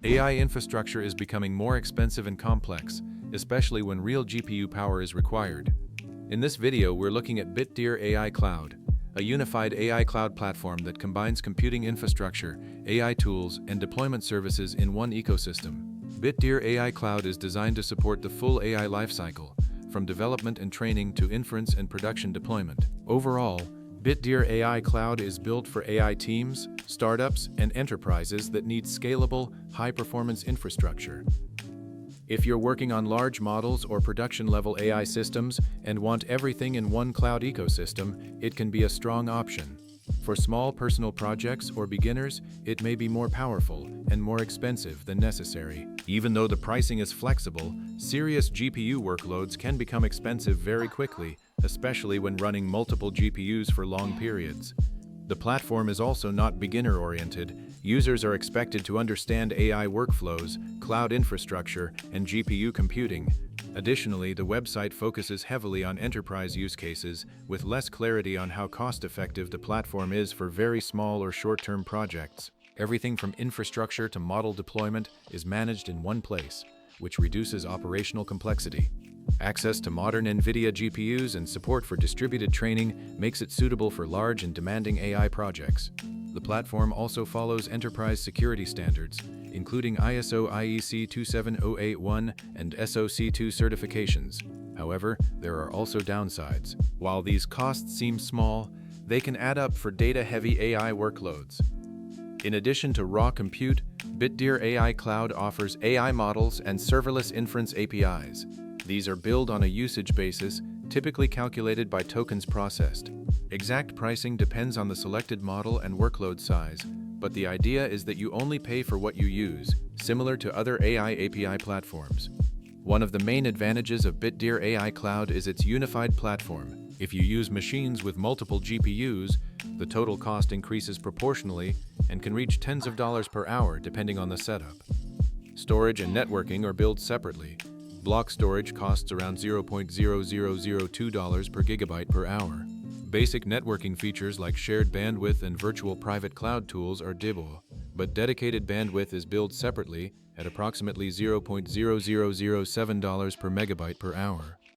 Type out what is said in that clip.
AI infrastructure is becoming more expensive and complex, especially when real GPU power is required. In this video, we're looking at Bitdeer AI Cloud, a unified AI cloud platform that combines computing infrastructure, AI tools, and deployment services in one ecosystem. Bitdeer AI Cloud is designed to support the full AI lifecycle, from development and training to inference and production deployment. Overall, Bitdeer AI Cloud is built for AI teams, startups, and enterprises that need scalable, high-performance infrastructure. If you're working on large models or production-level AI systems and want everything in one cloud ecosystem, it can be a strong option. For small personal projects or beginners, it may be more powerful and more expensive than necessary. Even though the pricing is flexible, serious GPU workloads can become expensive very quickly, especially when running multiple GPUs for long periods. The platform is also not beginner-oriented. Users are expected to understand AI workflows, cloud infrastructure, and GPU computing. Additionally, the website focuses heavily on enterprise use cases, with less clarity on how cost-effective the platform is for very small or short-term projects. Everything from infrastructure to model deployment is managed in one place, which reduces operational complexity. Access to modern NVIDIA GPUs and support for distributed training makes it suitable for large and demanding AI projects. The platform also follows enterprise security standards, including ISO IEC 27081 and SOC 2 certifications. However, there are also downsides. While these costs seem small, they can add up for data-heavy AI workloads. In addition to raw compute, Bitdeer AI Cloud offers AI models and serverless inference APIs. These are billed on a usage basis, typically calculated by tokens processed. Exact pricing depends on the selected model and workload size, but the idea is that you only pay for what you use, similar to other AI API platforms. One of the main advantages of Bitdeer AI Cloud is its unified platform. If you use machines with multiple GPUs, the total cost increases proportionally and can reach tens of dollars per hour depending on the setup. Storage and networking are billed separately. Block storage costs around $0.0002 per gigabyte per hour. Basic networking features like shared bandwidth and virtual private cloud tools are DIBO, but dedicated bandwidth is billed separately at approximately $0.0007 per megabyte per hour.